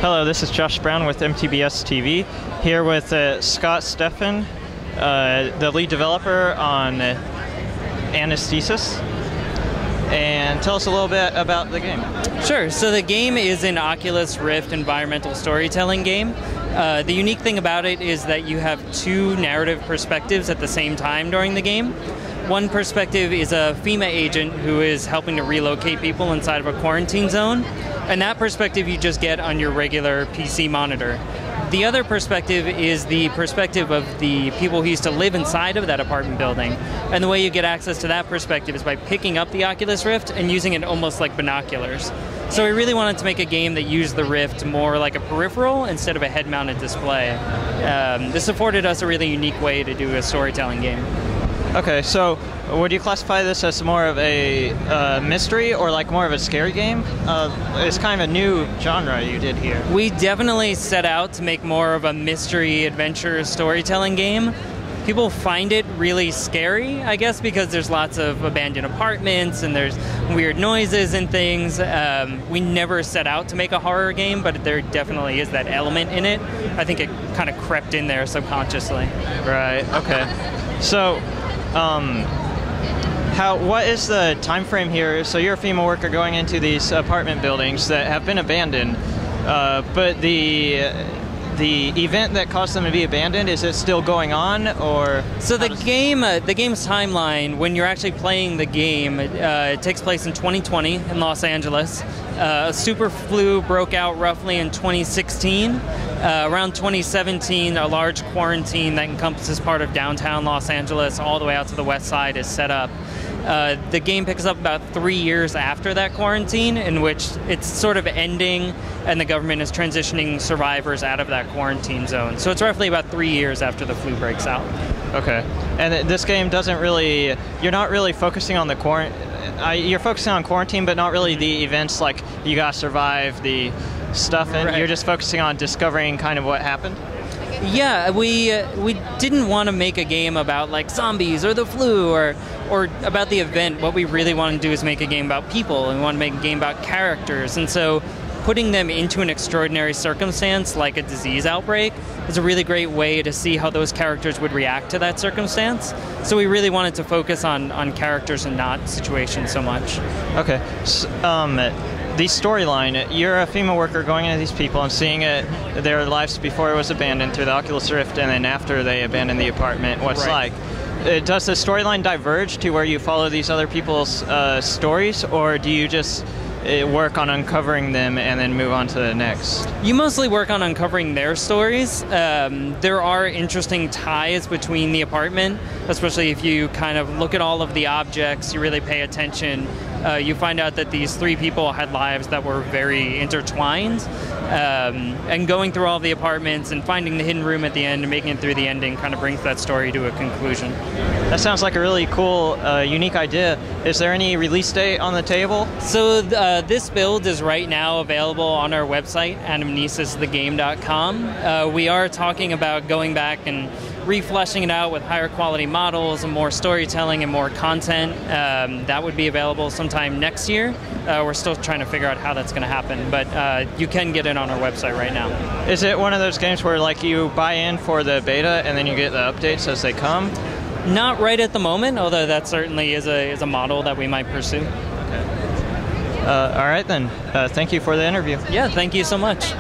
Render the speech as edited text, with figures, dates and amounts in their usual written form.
Hello, this is Josh Brown with MTBS-TV, here with Scott Stephan, the lead developer on Anamnesis. And tell us a little bit about the game. Sure. So the game is an Oculus Rift environmental storytelling game. The unique thing about it is that you have two narrative perspectives at the same time during the game. One perspective is a FEMA agent who is helping to relocate people inside of a quarantine zone, and that perspective you just get on your regular PC monitor. The other perspective is the perspective of the people who used to live inside of that apartment building. And the way you get access to that perspective is by picking up the Oculus Rift and using it almost like binoculars. So we really wanted to make a game that used the Rift more like a peripheral instead of a head-mounted display. This afforded us a really unique way to do a storytelling game. Okay, so would you classify this as more of a mystery or like more of a scary game? It's kind of a new genre you did here. We definitely set out to make more of a mystery adventure storytelling game. People find it really scary, I guess, because there's lots of abandoned apartments and there's weird noises and things. We never set out to make a horror game, but there definitely is that element in it. I think it kind of crept in there subconsciously. Right, okay. So, what is the time frame here? So you're a FEMA worker going into these apartment buildings that have been abandoned, but the event that caused them to be abandoned, is it still going on, or? So the game's timeline, when you're actually playing the game, it takes place in 2020 in Los Angeles. A super flu broke out roughly in 2016. Around 2017, a large quarantine that encompasses part of downtown Los Angeles all the way out to the west side is set up. The game picks up about 3 years after that quarantine, in which it's sort of ending and the government is transitioning survivors out of that quarantine zone. So it's roughly about 3 years after the flu breaks out. Okay. And this game doesn't really, you're not really focusing on the you're focusing on quarantine, but not really the events like you gotta survive the stuff, and you're just focusing on discovering kind of what happened? Yeah, we didn't want to make a game about like zombies or the flu or about the event. What we really want to do is make a game about people, and we want to make a game about characters. And so putting them into an extraordinary circumstance like a disease outbreak is a really great way to see how those characters would react to that circumstance. So we really wanted to focus on characters and not situations so much. Okay. So, the storyline, you're a FEMA worker going into these people and seeing their lives before it was abandoned through the Oculus Rift, and then after they abandoned the apartment, what it's like. Does the storyline diverge to where you follow these other people's stories, or do you just work on uncovering them and then move on to the next? You mostly work on uncovering their stories. There are interesting ties between the apartment, especially if you kind of look at all of the objects, you really pay attention. You find out that these three people had lives that were very intertwined. And going through all the apartments and finding the hidden room at the end and making it through the ending kind of brings that story to a conclusion. That sounds like a really cool, unique idea. Is there any release date on the table? So this build is right now available on our website, anamnesisthegame.com. We are talking about going back and refleshing it out with higher quality models and more storytelling and more content. That would be available sometime next year. We're still trying to figure out how that's going to happen, but you can get it on our website right now. Is it one of those games where like you buy in for the beta and then you get the updates as they come? Not right at the moment, although that certainly is a model that we might pursue. Okay. All right then. Thank you for the interview. Yeah, thank you so much.